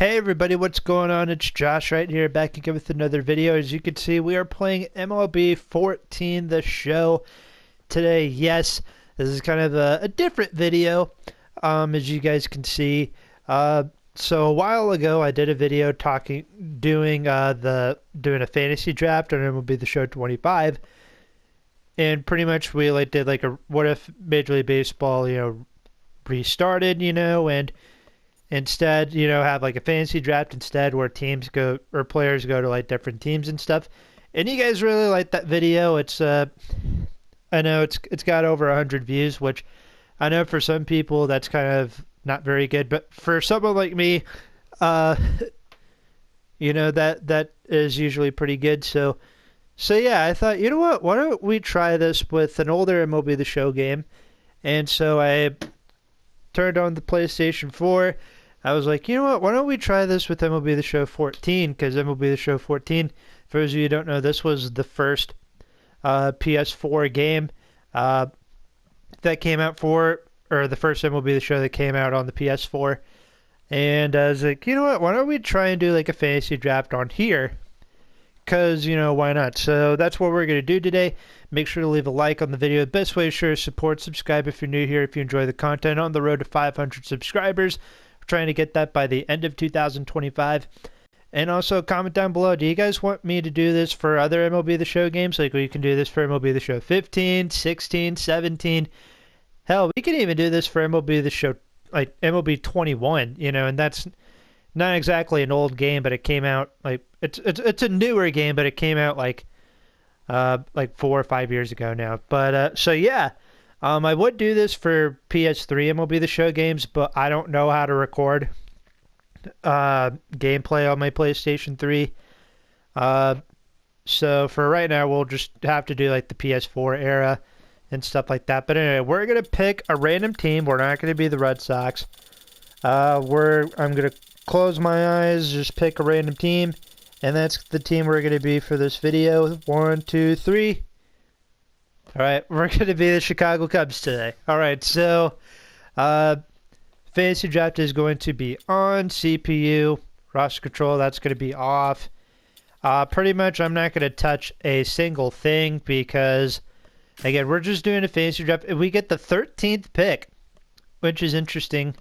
Hey everybody, what's going on? It's Josh right here, back again with another video. As you can see, we are playing MLB 14, the show, today. Yes, this is kind of a different video, as you guys can see. So a while ago, I did a video doing a fantasy draft on MLB the Show 25, and pretty much we did a what if Major League Baseball, restarted, and instead, have a fantasy draft instead where teams go or players go to different teams and stuff. And you guys really like that video. It's I know it's got over 100 views, which I know for some people that's kind of not very good, but for someone like me, that is usually pretty good. So yeah, I thought, you know what? Why don't we try this with an older MLB The Show game? And so I turned on the PlayStation 4. I was like, you know what, why don't we try this with MLB The Show 14? Because MLB The Show 14, for those of you who don't know, this was the first PS4 game that came out or the first MLB The Show that came out on the PS4. And I was like, you know what, why don't we try and do a fantasy draft on here? Because, why not? So that's what we're going to do today. Make sure to leave a like on the video. The best way to show support, subscribe if you're new here, if you enjoy the content. On the road to 500 subscribers. We're trying to get that by the end of 2025. And also comment down below, do you guys want me to do this for other MLB The Show games? We can do this for MLB The Show 15, 16, 17. Hell, we can even do this for MLB The Show, MLB 21, and that's not exactly an old game, but it came out, it's a newer game, but it came out 4 or 5 years ago now. But so yeah, I would do this for PS3 MLB The Show games, but I don't know how to record gameplay on my PlayStation 3. So for right now, we'll just have to do the PS4 era and stuff like that. But anyway, we're gonna pick a random team. We're not gonna be the Red Sox. I'm gonna close my eyes, just pick a random team. And that's the team we're going to be for this video. 1, 2, 3. All right, we're going to be the Chicago Cubs today. All right, so fantasy draft is going to be on. CPU, roster control, that's going to be off. Pretty much I'm not going to touch a single thing because, again, we're just doing a fantasy draft. We get the 13th pick, which is interesting.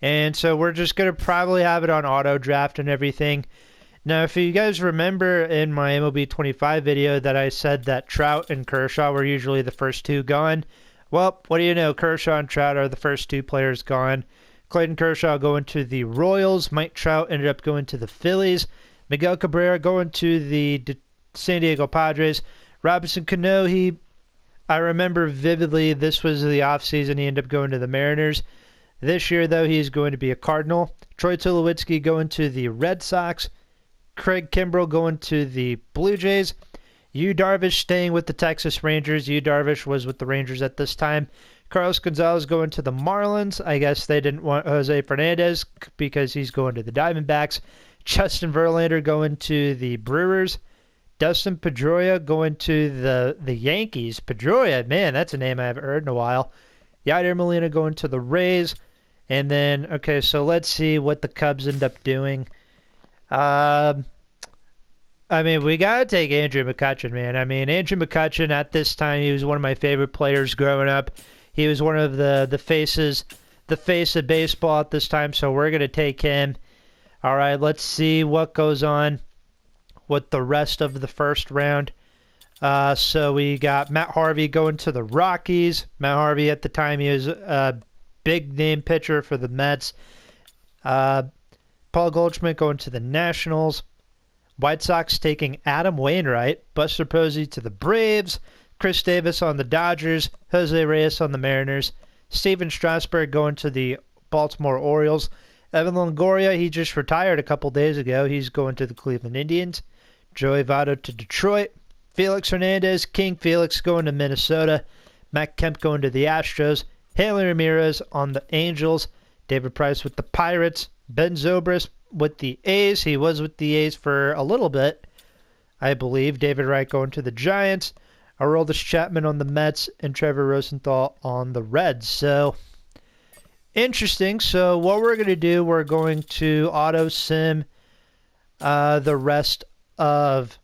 And so we're just going to probably have it on auto draft and everything. Now, if you guys remember in my MLB 25 video that I said that Trout and Kershaw were usually the first two gone, well, what do you know? Kershaw and Trout are the first two players gone. Clayton Kershaw going to the Royals. Mike Trout ended up going to the Phillies. Miguel Cabrera going to the San Diego Padres. Robinson Cano, I remember vividly, this was the offseason. He ended up going to the Mariners. This year, though, he's going to be a Cardinal. Troy Tulowitzki going to the Red Sox. Craig Kimbrell going to the Blue Jays. Yu Darvish staying with the Texas Rangers. Yu Darvish was with the Rangers at this time. Carlos Gonzalez going to the Marlins. I guess they didn't want Jose Fernandez because he's going to the Diamondbacks. Justin Verlander going to the Brewers. Dustin Pedroia going to the Yankees. Pedroia, man, that's a name I haven't heard in a while. Yadier Molina going to the Rays. And then, okay, so let's see what the Cubs end up doing. We gotta take Andrew McCutchen, man. Andrew McCutchen at this time, he was one of my favorite players growing up. He was one of the face of baseball at this time, so we're gonna take him. All right, let's see what goes on with the rest of the first round. So we got Matt Harvey going to the Rockies. Matt Harvey at the time, he was a big name pitcher for the Mets. Paul Goldschmidt going to the Nationals. White Sox taking Adam Wainwright. Buster Posey to the Braves. Chris Davis on the Dodgers. Jose Reyes on the Mariners. Steven Strasburg going to the Baltimore Orioles. Evan Longoria, he just retired a couple days ago. He's going to the Cleveland Indians. Joey Votto to Detroit. Felix Hernandez, King Felix going to Minnesota. Matt Kemp going to the Astros. Hanley Ramirez on the Angels. David Price with the Pirates. Ben Zobrist with the A's. He was with the A's for a little bit, I believe. David Wright going to the Giants. Aroldis Chapman on the Mets. And Trevor Rosenthal on the Reds. So interesting. So what we're going to do, we're going to auto sim the rest of...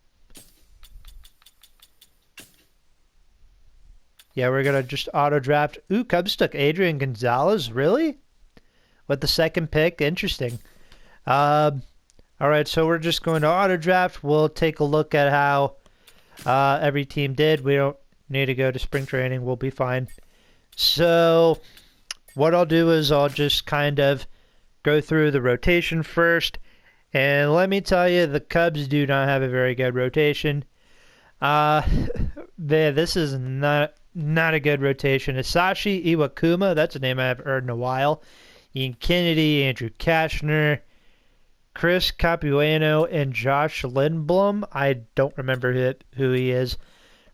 Yeah, we're going to just auto draft. Ooh, Cubs took Adrian Gonzalez. Really? With the second pick? Interesting. All right, so we're just going to auto draft. We'll take a look at how every team did. We don't need to go to spring training. We'll be fine. So what I'll do is I'll just kind of go through the rotation first. And let me tell you, the Cubs do not have a very good rotation. This is not a good rotation. Hisashi Iwakuma, that's a name I haven't heard in a while. Ian Kennedy, Andrew Kashner, Chris Capuano, and Josh Lindblom. I don't remember who he is.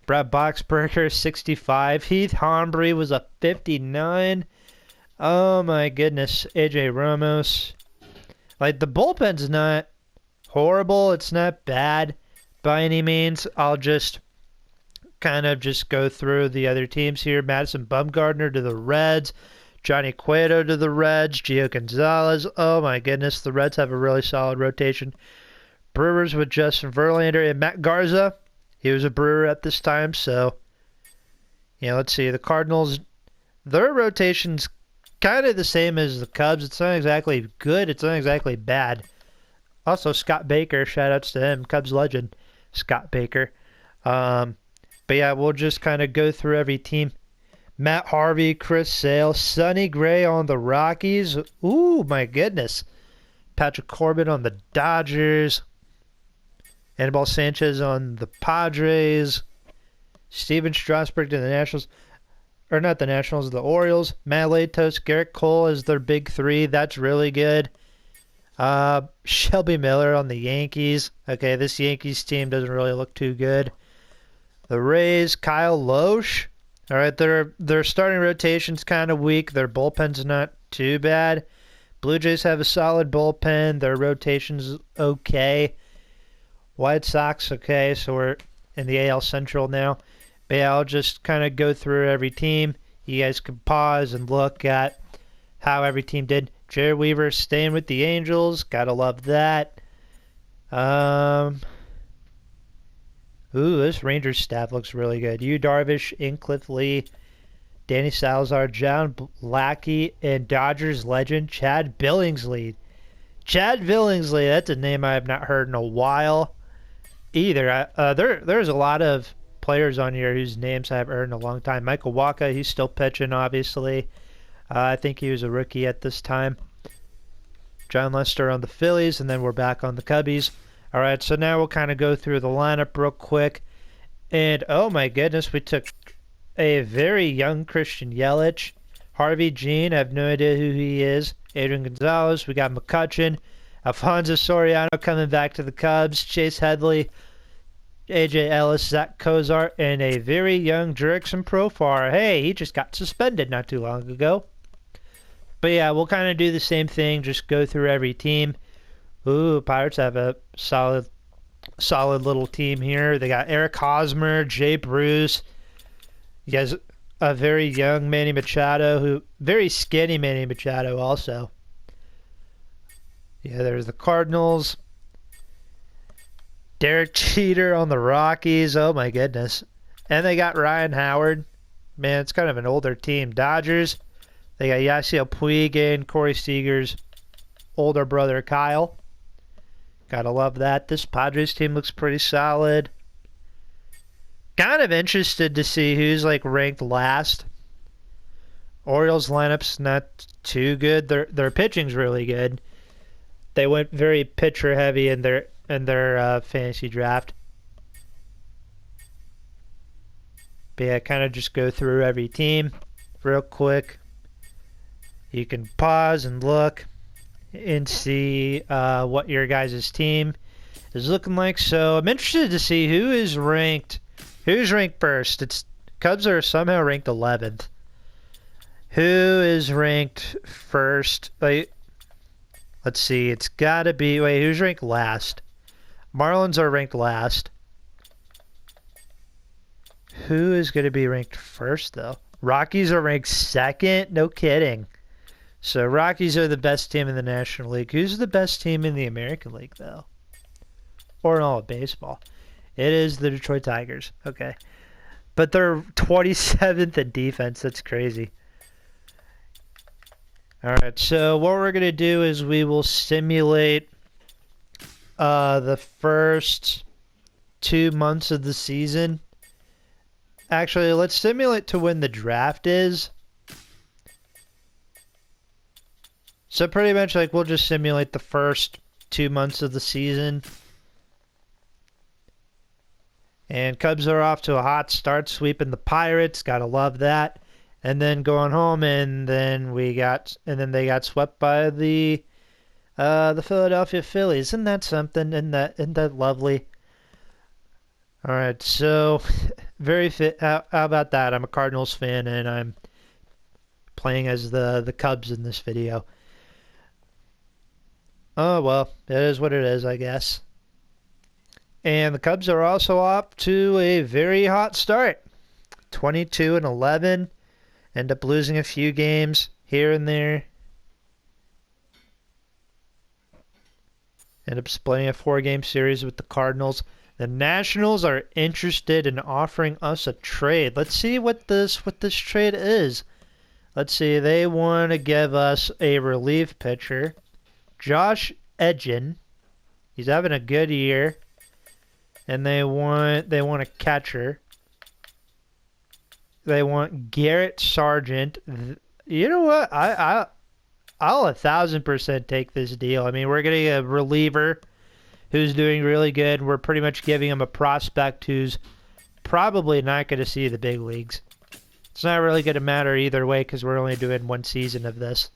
Brad Boxberger, 65. Heath Hombre was a 59. Oh my goodness. AJ Ramos. Like, the bullpen's not horrible. It's not bad by any means. I'll just kind of just go through the other teams here. Madison Bumgarner to the Reds. Johnny Cueto to the Reds. Gio Gonzalez. Oh my goodness. The Reds have a really solid rotation. Brewers with Justin Verlander and Matt Garza. He was a Brewer at this time, so... Yeah, let's see. The Cardinals, their rotation's kind of the same as the Cubs. It's not exactly good. It's not exactly bad. Also, Scott Baker. Shout-outs to him. Cubs legend, Scott Baker. But yeah, we'll just kind of go through every team. Matt Harvey, Chris Sale, Sonny Gray on the Rockies. Ooh, my goodness. Patrick Corbin on the Dodgers. Anibal Sanchez on the Padres. Steven Strasburg to the Nationals. Or not the Nationals, the Orioles. Matt Latos, Garrett Cole is their big three. That's really good. Shelby Miller on the Yankees. Okay, this Yankees team doesn't really look too good. The Rays, Kyle Loesch. All right, their starting rotation's kind of weak. Their bullpen's not too bad. Blue Jays have a solid bullpen. Their rotation's okay. White Sox, okay, so we're in the AL Central now. But yeah, I'll just kind of go through every team. You guys can pause and look at how every team did. Jared Weaver staying with the Angels. Gotta love that. Ooh, this Rangers staff looks really good. Yu Darvish, Incliff Lee, Danny Salazar, John Lackey, and Dodgers legend Chad Billingsley. Chad Billingsley, that's a name I have not heard in a while either. There's a lot of players on here whose names I haven't heard in a long time. Michael Wacha, he's still pitching, obviously. I think he was a rookie at this time. John Lester on the Phillies, and then we're back on the Cubbies. All right, so now we'll kind of go through the lineup real quick. And, oh my goodness, we took a very young Christian Yelich. Harvey Jean, I have no idea who he is. Adrian Gonzalez, we got McCutchen. Alfonso Soriano coming back to the Cubs. Chase Headley, AJ Ellis, Zach Cozart, and a very young Jurickson Profar. Hey, he just got suspended not too long ago. But yeah, we'll kind of do the same thing, just go through every team. Ooh, Pirates have a solid little team here. They got Eric Hosmer, Jay Bruce. You guys, a very young Manny Machado, very skinny Manny Machado also. Yeah, there's the Cardinals. Derek Jeter on the Rockies. Oh my goodness. And they got Ryan Howard. Man, it's kind of an older team. Dodgers. They got Yasiel Puig and Corey Seager's older brother Kyle. Gotta love that. This Padres team looks pretty solid. Kind of interested to see who's like ranked last. Orioles lineup's not too good. Their pitching's really good. They went very pitcher heavy in their fantasy draft. But yeah, kind of just go through every team real quick. You can pause and look and see what your guys' team is looking like. So I'm interested to see who's ranked first. It's Cubs are somehow ranked 11th. Who is ranked first? Like, let's see. It's got to be... Wait, who's ranked last? Marlins are ranked last. Who is going to be ranked first, though? Rockies are ranked second? No kidding. So Rockies are the best team in the National League. Who's the best team in the American League, though? Or in all of baseball? It is the Detroit Tigers. Okay. But they're 27th in defense. That's crazy. Alright, so what we're going to do is we will simulate the first 2 months of the season. Actually, let's simulate to when the draft is. So pretty much like we'll just simulate the first 2 months of the season. And Cubs are off to a hot start, sweeping the Pirates. Gotta love that. And then going home, and then they got swept by the Philadelphia Phillies. Isn't that something? Isn't that lovely? All right, so very fit. How about that? I'm a Cardinals fan, and I'm playing as the Cubs in this video. Oh well, it is what it is, I guess. And the Cubs are also off to a very hot start. 22-11. End up losing a few games here and there. End up splitting a 4-game series with the Cardinals. The Nationals are interested in offering us a trade. Let's see what this trade is. Let's see. They want to give us a relief pitcher, Josh Edgin. He's having a good year. And they want a catcher. They want Garrett Sargent. You know what? I'll 1,000% take this deal. I mean, we're getting a reliever who's doing really good. We're pretty much giving him a prospect who's probably not going to see the big leagues. It's not really going to matter either way because we're only doing 1 season of this.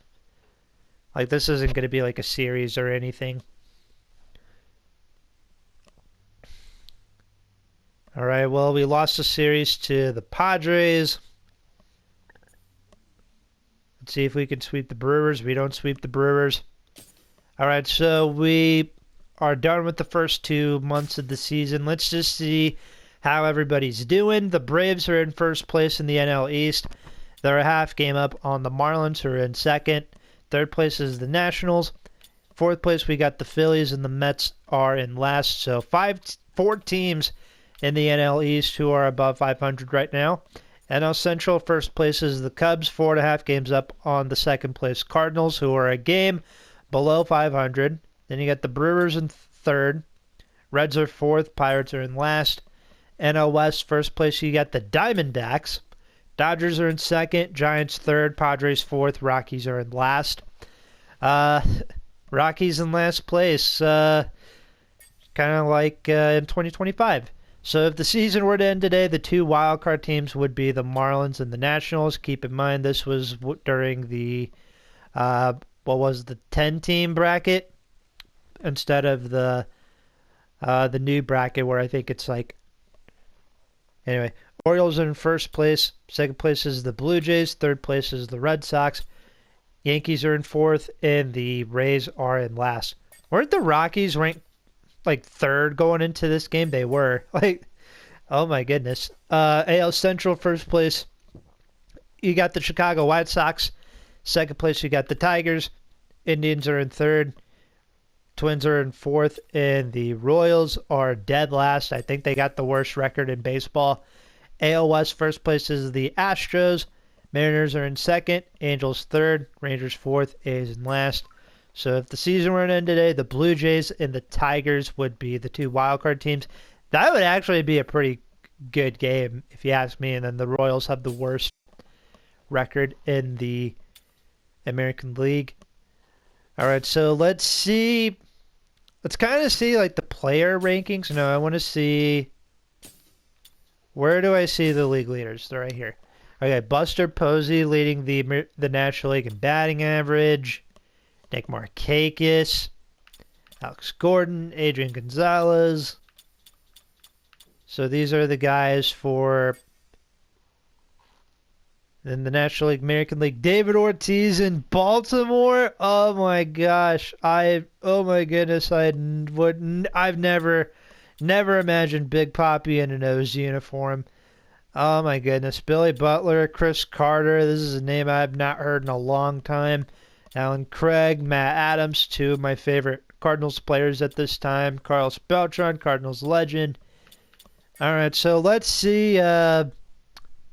Like, this isn't going to be like a series or anything. All right, well, we lost the series to the Padres. Let's see if we can sweep the Brewers. We don't sweep the Brewers. All right, so we are done with the first 2 months of the season. Let's just see how everybody's doing. The Braves are in first place in the NL East. They're a half game up on the Marlins, who are in second. Third place is the Nationals. Fourth place, we got the Phillies, and the Mets are in last. So 4 teams in the NL East who are above 500 right now. NL Central, first place is the Cubs, 4.5 games up on the second place Cardinals, who are a game below 500. Then you got the Brewers in third. Reds are fourth. Pirates are in last. NL West, first place, you got the Diamondbacks. Dodgers are in second. Giants third. Padres fourth. Rockies are in last. Rockies in last place. Kind of like in 2025. So if the season were to end today, the 2 wildcard teams would be the Marlins and the Nationals. Keep in mind this was during the 10-team bracket instead of the new bracket where I think it's like. Anyway, Orioles are in first place. Second place is the Blue Jays. Third place is the Red Sox. Yankees are in fourth, and the Rays are in last. Weren't the Rockies ranked like third going into this game? They were. Like, oh my goodness. AL Central, first place, you got the Chicago White Sox. Second place, you got the Tigers. Indians are in third. Twins are in fourth. And the Royals are dead last. I think they got the worst record in baseball. AL West, first place is the Astros. Mariners are in second. Angels third. Rangers fourth. A's in last. So if the season were to end today, the Blue Jays and the Tigers would be the 2 wildcard teams. That would actually be a pretty good game, if you ask me. And then the Royals have the worst record in the American League. All right, so let's see. Let's kind of see like the player rankings. No, I want to see. Where do I see the league leaders? They're right here. Okay, Buster Posey leading the National League in batting average. Nick Markakis, Alex Gordon, Adrian Gonzalez. So these are the guys for in the National League, American League. David Ortiz in Baltimore. Oh my gosh. Oh my goodness. I've never imagined Big Papi in an O's uniform. Oh my goodness. Billy Butler, Chris Carter. This is a name I've not heard in a long time. Alan Craig, Matt Adams, two of my favorite Cardinals players at this time. Carlos Beltran, Cardinals legend. All right, so let's see the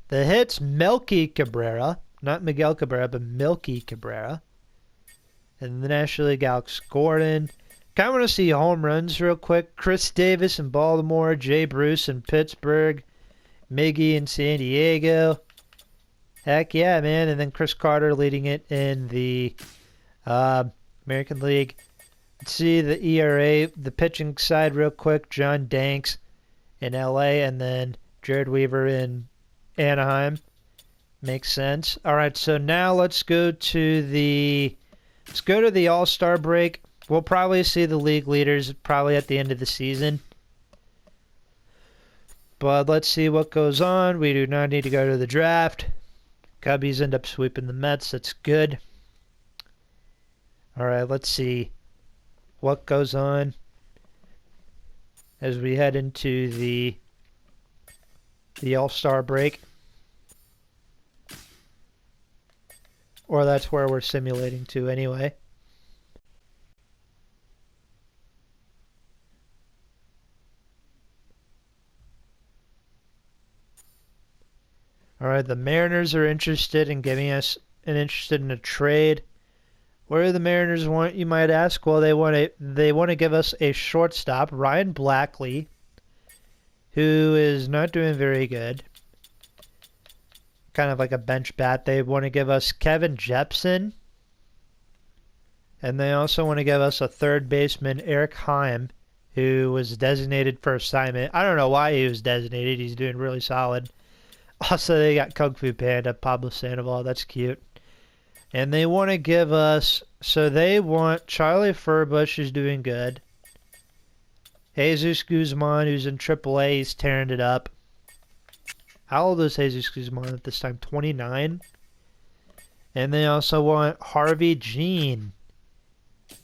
hits. Melky Cabrera, not Miguel Cabrera, but Milky Cabrera. And the National League, Alex Gordon. Kind of want to see home runs real quick. Chris Davis in Baltimore, Jay Bruce in Pittsburgh, Miggy in San Diego. Heck yeah, man. And then Chris Carter leading it in the American League. Let's see the ERA, the pitching side real quick. John Danks in LA, and then Jared Weaver in Anaheim. Makes sense. All right, so now let's go to the All-Star break. We'll probably see the league leaders probably at the end of the season. But let's see what goes on. We do not need to go to the draft. Cubbies end up sweeping the Mets. That's good. All right, let's see what goes on as we head into the All-Star break. Or that's where we're simulating to anyway. All right, the Mariners are interested in giving us interested in a trade. What do the Mariners want, you might ask? Well, they want to give us a shortstop, Ryan Blackley, who is not doing very good. Kind of like a bench bat. They want to give us Kevin Jepsen. And they also want to give us a third baseman, Eric Heim, who was designated for assignment. I don't know why he was designated. He's doing really solid. Also, they got Kung Fu Panda, Pablo Sandoval. That's cute. And they want to give us... So they want Charlie Furbush, who's doing good. Jesus Guzman, who's in AAA. He's tearing it up. How old is Jesus Guzman at this time? 29. And they also want Harvey Jean.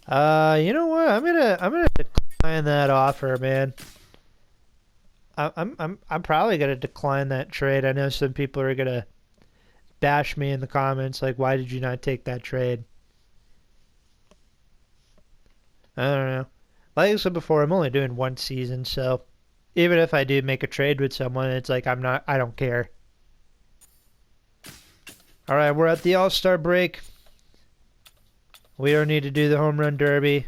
You know what? I'm gonna decline that offer, man. I'm probably gonna decline that trade. I know some people are gonna bash me in the comments, like, why did you not take that trade? I don't know. Like I said before, I'm only doing one season, so even if I do make a trade with someone, it's like I don't care. All right, we're at the All-Star break. We don't need to do the Home Run Derby.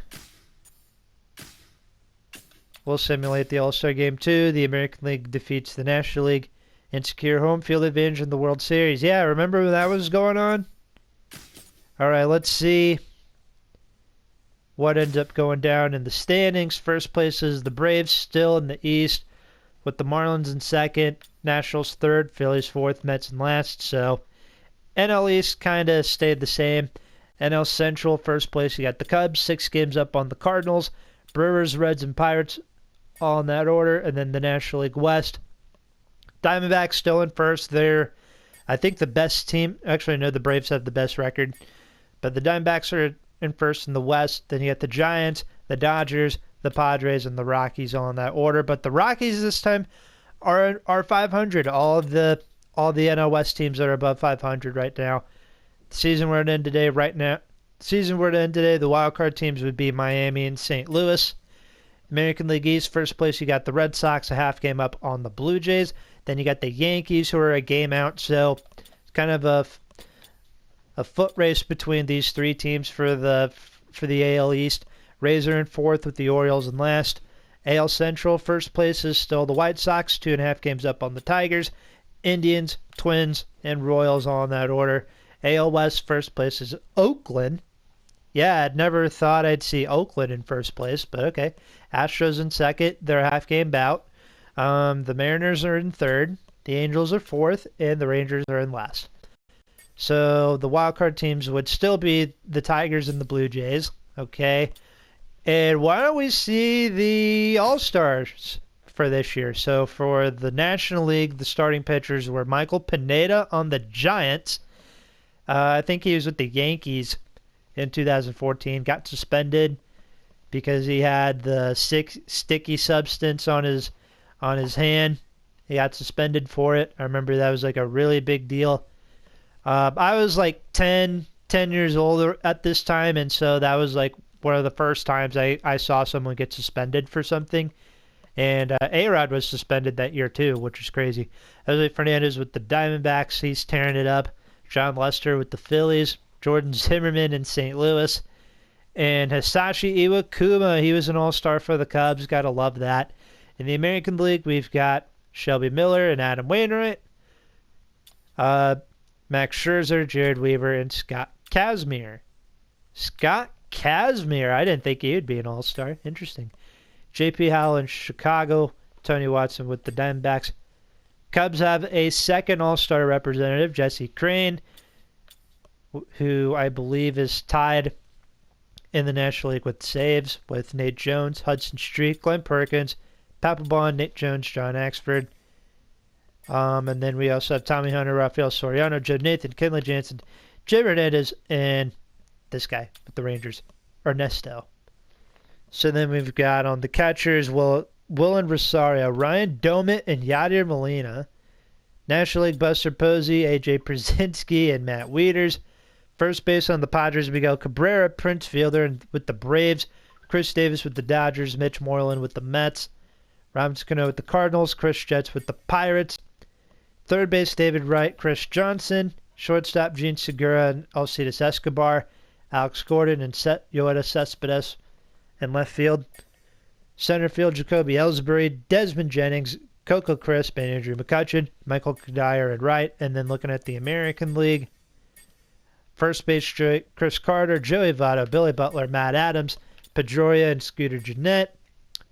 We'll simulate the All-Star Game 2. The American League defeats the National League and secure home field advantage in the World Series. Yeah, remember when that was going on? All right, let's see what ends up going down in the standings. First place is the Braves, still in the East, with the Marlins in second, Nationals third, Phillies fourth, Mets in last. So NL East kind of stayed the same. NL Central, first place, you got the Cubs, 6 games up on the Cardinals, Brewers, Reds, and Pirates, all in that order. And then the National League West, Diamondbacks still in first. They're, I think, the best team. Actually, no, the Braves have the best record. But the Diamondbacks are in first in the West. Then you got the Giants, the Dodgers, the Padres, and the Rockies all in that order. But the Rockies this time are 500. All the NL West teams are above 500 right now. The season we're in today, the wild card teams would be Miami and St. Louis. American League East, first place, you got the Red Sox, a half game up on the Blue Jays. Then you got the Yankees, who are a game out. So it's kind of a foot race between these three teams for the AL East. Rays are in fourth with the Orioles in last. AL Central, first place is still the White Sox, 2.5 games up on the Tigers. Indians, Twins, and Royals all in that order. AL West, first place is Oakland. Yeah, I'd never thought I'd see Oakland in first place, but okay. Astros in second, they're a half game bout. The Mariners are in third, the Angels are fourth, and the Rangers are in last. So the wildcard teams would still be the Tigers and the Blue Jays, okay? And why don't we see the All-Stars for this year? So for the National League, the starting pitchers were Michael Pineda on the Giants. I think he was with the Yankees in 2014, got suspended because he had the sticky substance on his hand. He got suspended for it. I remember that was like a really big deal. I was like 10 10 years old at this time, and so that was like one of the first times I saw someone get suspended for something. And A-Rod was suspended that year too, which is crazy. Jose Fernandez with the Diamondbacks, he's tearing it up. John Lester with the Phillies. Jordan Zimmerman in St. Louis. And Hisashi Iwakuma, he was an all-star for the Cubs. Got to love that. In the American League, we've got Shelby Miller and Adam Wainwright. Max Scherzer, Jared Weaver, and Scott Kazmir. Scott Kazmir. I didn't think he would be an all-star. Interesting. J.P. Howell in Chicago. Tony Watson with the Diamondbacks. Cubs have a second all-star representative, Jesse Crane, who I believe is tied in the National League with saves with Nate Jones, Hudson Street, Glenn Perkins, Papelbon, Nate Jones, John Axford. And then we also have Tommy Hunter, Rafael Soriano, Joe Nathan, Kenley Jansen, Jay Hernandez, and this guy with the Rangers, Ernesto. So then we've got on the catchers, Willen Rosario, Ryan Domit, and Yadier Molina. National League Buster Posey, AJ Przinsky, and Matt Wieters. First base on the Padres, Miguel Cabrera, Prince Fielder with the Braves, Chris Davis with the Dodgers, Mitch Moreland with the Mets, Robinson Cano with the Cardinals, Chris Jets with the Pirates. Third base, David Wright, Chris Johnson. Shortstop, Gene Segura and Alcides Escobar, Alex Gordon and Yoeda Cespedes. In left field, center field, Jacoby Ellsbury, Desmond Jennings, Coco Crisp, and Andrew McCutchen, Michael Kadire at right. And then looking at the American League, first base, Chris Carter, Joey Votto, Billy Butler, Matt Adams, Pedroia and Scooter Gennett,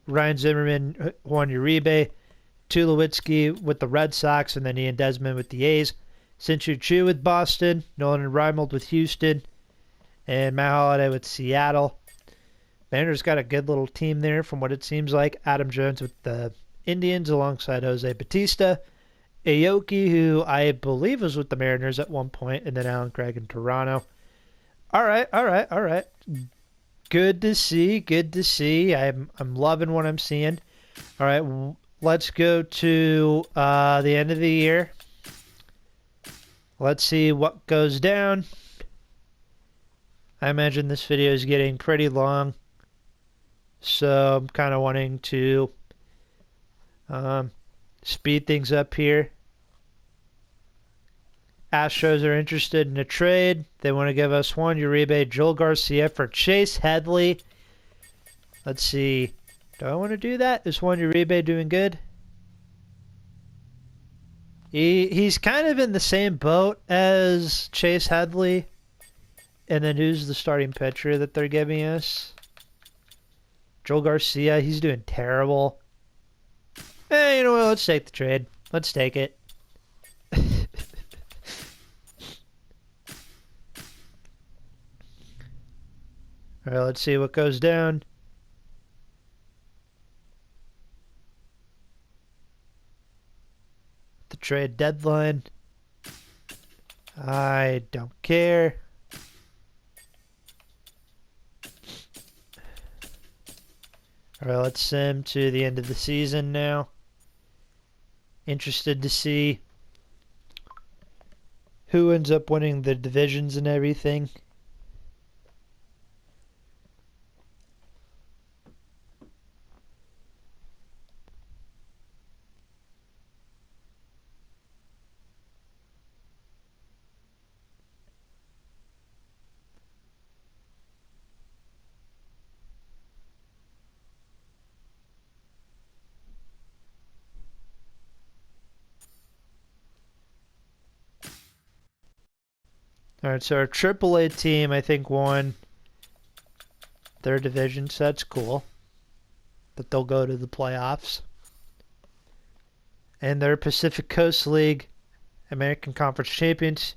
Ryan Zimmerman, Juan Uribe, Tulowitzki with the Red Sox, and then Ian Desmond with the A's, Shin-Soo Choo with Boston, Nolan and Reimold with Houston, and Matt Holliday with Seattle. Mariners got a good little team there from what it seems like. Adam Jones with the Indians alongside Jose Bautista. Aoki, who I believe was with the Mariners at one point, and then Alan Craig in Toronto. All right. Good to see. I'm loving what I'm seeing. All right, let's go to the end of the year. Let's see what goes down. I imagine this video is getting pretty long, so I'm kind of wanting to speed things up here. Astros are interested in a trade. They want to give us Juan Uribe, Joel Garcia for Chase Headley. Let's see. Do I want to do that? Is Juan Uribe doing good? He's kind of in the same boat as Chase Headley. And then who's the starting pitcher that they're giving us? Joel Garcia. He's doing terrible. You know what? Let's take the trade. Let's take it. All right, let's see what goes down. The trade deadline. I don't care. All right, let's sim to the end of the season now. Interested to see who ends up winning the divisions and everything. All right, so our AAA team, I think, won their division, so that's cool that they'll go to the playoffs. And their Pacific Coast League American Conference champions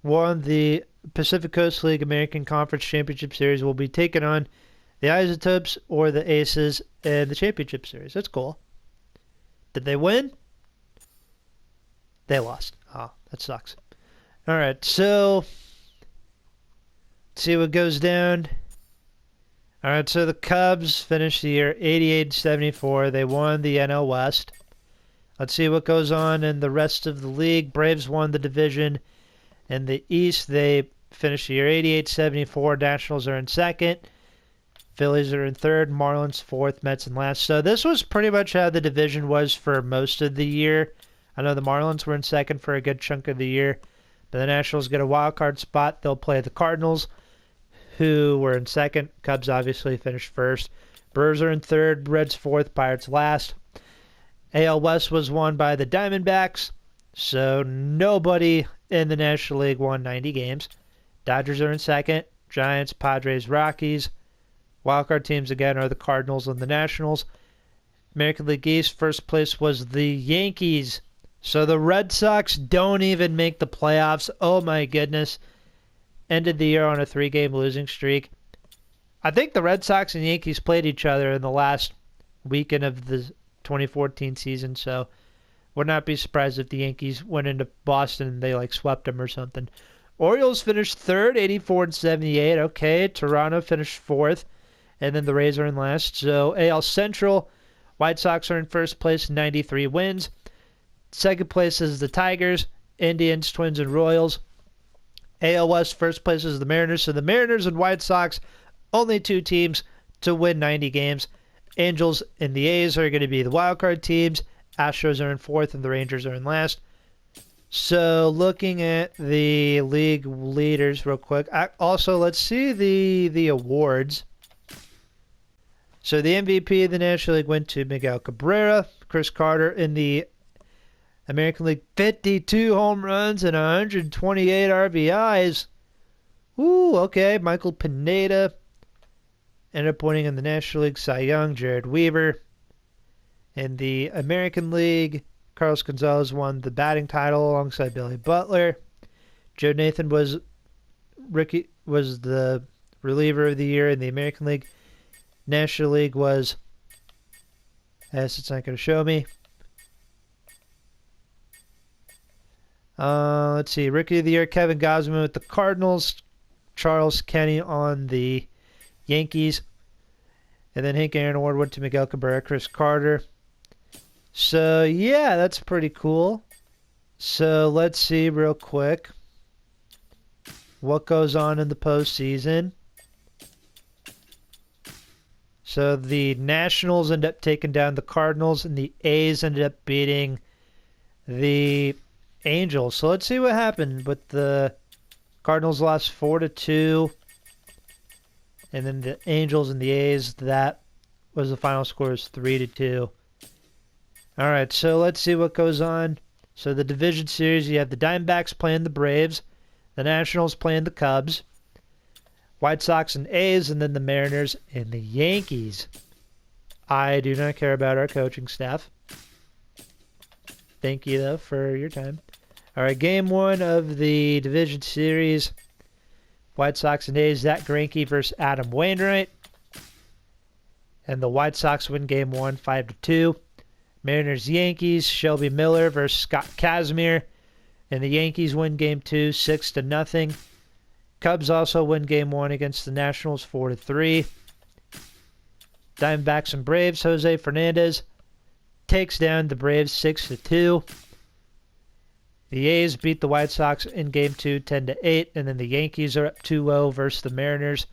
won the Pacific Coast League American Conference Championship Series, will be taking on the Isotopes or the Aces in the Championship Series. That's cool. Did they win? They lost. Oh, that sucks. All right, so let's see what goes down. All right, so the Cubs finished the year 88-74. They won the NL West. Let's see what goes on in the rest of the league. Braves won the division, In the East, they finished the year 88-74. Nationals are in second. Phillies are in third. Marlins fourth. Mets in last. So this was pretty much how the division was for most of the year. I know the Marlins were in second for a good chunk of the year. But the Nationals get a wild card spot. They'll play the Cardinals, who were in second. Cubs obviously finished first. Brewers are in third. Reds fourth. Pirates last. AL West was won by the Diamondbacks. So nobody in the National League won 90 games. Dodgers are in second. Giants, Padres, Rockies. Wildcard teams again are the Cardinals and the Nationals. American League East, first place was the Yankees. So the Red Sox don't even make the playoffs. Oh my goodness. Ended the year on a 3-game losing streak. I think the Red Sox and Yankees played each other in the last weekend of the 2014 season, so would not be surprised if the Yankees went into Boston and they swept them or something. Orioles finished third, 84-78. Okay, Toronto finished fourth, and then the Rays are in last. So AL Central, White Sox are in first place, 93 wins. Second place is the Tigers, Indians, Twins, and Royals. AL West, first place is the Mariners. So the Mariners and White Sox, only two teams to win 90 games. Angels and the A's are going to be the wildcard teams. Astros are in fourth, and the Rangers are in last. So looking at the league leaders real quick. Also, let's see the awards. So the MVP of the National League went to Miguel Cabrera. Chris Carter in the American League, 52 home runs and 128 RBIs. Ooh, okay. Michael Pineda ended up winning in the National League. Cy Young, Jared Weaver. In the American League, Carlos Gonzalez won the batting title alongside Billy Butler. Joe Nathan was the reliever of the year in the American League. National League was, as it's not going to show me. Let's see. Rookie of the Year, Kevin Gausman with the Cardinals. Charles Kenny on the Yankees. And then Hank Aaron Award went to Miguel Cabrera, Chris Carter. So, yeah, that's pretty cool. So, let's see real quick what goes on in the postseason. So, the Nationals end up taking down the Cardinals, and the A's ended up beating the Angels. So, let's see what happened with the Cardinals lost 4-2. And then the Angels and the A's, that was the final score is 3-2. All right, so let's see what goes on. So the division series, you have the Diamondbacks playing the Braves, the Nationals playing the Cubs, White Sox and A's, and then the Mariners and the Yankees. I do not care about our coaching staff. Thank you, though, for your time. All right, game one of the division series, White Sox and A's, Zach Greinke versus Adam Wainwright. And the White Sox win game one, 5-2. Mariners Yankees, Shelby Miller versus Scott Kazmir. And the Yankees win game two, 6-0. Cubs also win game one against the Nationals, 4-3. Diamondbacks and Braves, Jose Fernandez takes down the Braves 6-2. The A's beat the White Sox in game two, 10-8. And then the Yankees are up 2-0 versus the Mariners.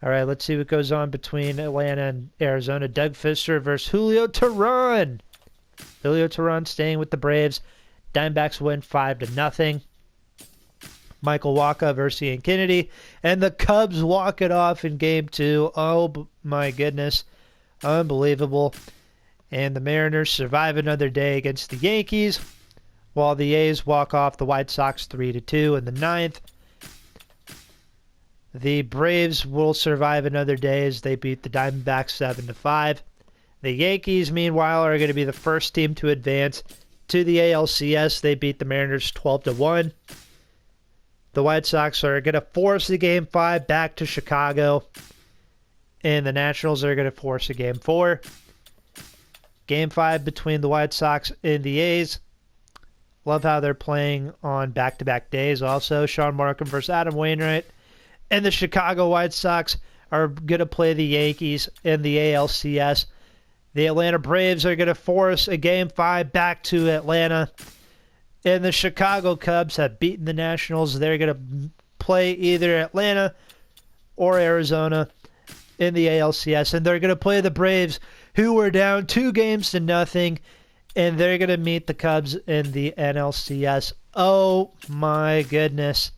All right, let's see what goes on between Atlanta and Arizona. Doug Fister versus Julio Teheran. Julio Teheran staying with the Braves. Diamondbacks win 5-0. Michael Wacha versus Ian Kennedy. And the Cubs walk it off in game two. Oh, my goodness. Unbelievable. And the Mariners survive another day against the Yankees, while the A's walk off the White Sox 3-2 in the ninth. The Braves will survive another day as they beat the Diamondbacks 7-5. The Yankees, meanwhile, are going to be the first team to advance to the ALCS. They beat the Mariners 12-1. The White Sox are going to force the Game 5 back to Chicago. And the Nationals are going to force a Game 4. Game 5 between the White Sox and the A's. Love how they're playing on back-to-back days also. Sean Markham versus Adam Wainwright. And the Chicago White Sox are going to play the Yankees in the ALCS. The Atlanta Braves are going to force a Game 5 back to Atlanta. And the Chicago Cubs have beaten the Nationals. They're going to play either Atlanta or Arizona in the ALCS. And they're going to play the Braves, who were down 2-0. And they're going to meet the Cubs in the NLCS. Oh, my goodness.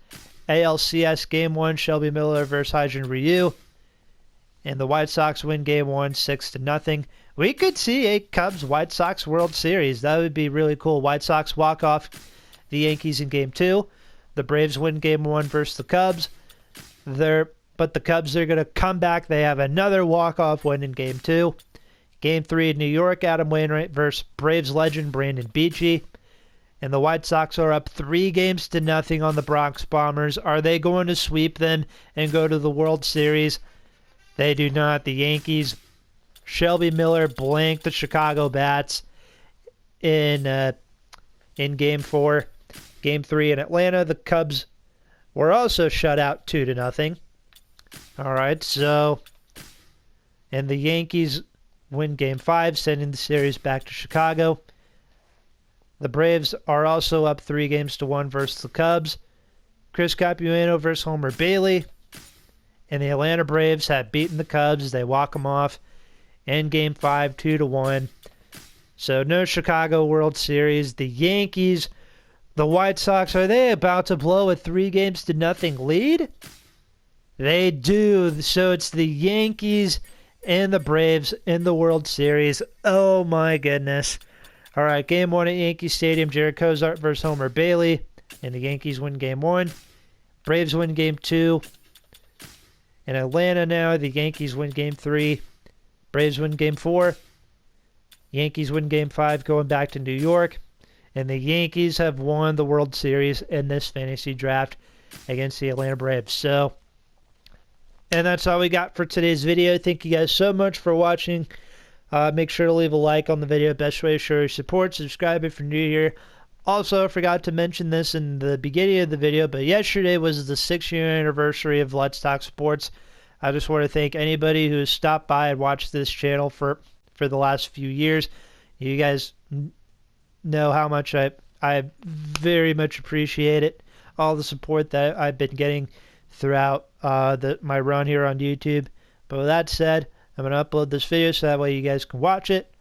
ALCS Game 1, Shelby Miller versus Hyun Ryu. And the White Sox win Game 1, 6-0. We could see a Cubs-White Sox World Series. That would be really cool. White Sox walk off the Yankees in Game 2. The Braves win Game 1 versus the Cubs. But the Cubs are going to come back. They have another walk-off win in Game 2. Game 3 in New York, Adam Wainwright versus Braves legend Brandon Beachy. And the White Sox are up 3-0 on the Bronx Bombers. Are they going to sweep them and go to the World Series? They do not. The Yankees, Shelby Miller blanked the Chicago Bats in Game 4. Game 3 in Atlanta, the Cubs were also shut out 2-0. All right, so, and the Yankees win Game 5, sending the series back to Chicago. The Braves are also up 3-1 versus the Cubs. Chris Capuano versus Homer Bailey. And the Atlanta Braves have beaten the Cubs. They walk them off in Game 5, 2-1. So no Chicago World Series. The Yankees, the White Sox, are they about to blow a 3-0 lead? They do. So it's the Yankees and the Braves in the World Series. Oh my goodness. All right, Game 1 at Yankee Stadium, Jared Cozart versus Homer Bailey. And the Yankees win Game 1. Braves win Game 2. In Atlanta now, the Yankees win Game 3. Braves win Game 4. Yankees win Game 5 going back to New York. And the Yankees have won the World Series in this fantasy draft against the Atlanta Braves. So, and that's all we got for today's video. Thank you guys so much for watching. Make sure to leave a like on the video. Best way to show your support. Subscribe if you're new here. Also, I forgot to mention this in the beginning of the video, but yesterday was the 6-year anniversary of Let's Talk Sports. I just want to thank anybody who has stopped by and watched this channel for the last few years. You guys know how much I very much appreciate it. All the support that I've been getting throughout my run here on YouTube. But with that said, I'm going to upload this video so that way you guys can watch it.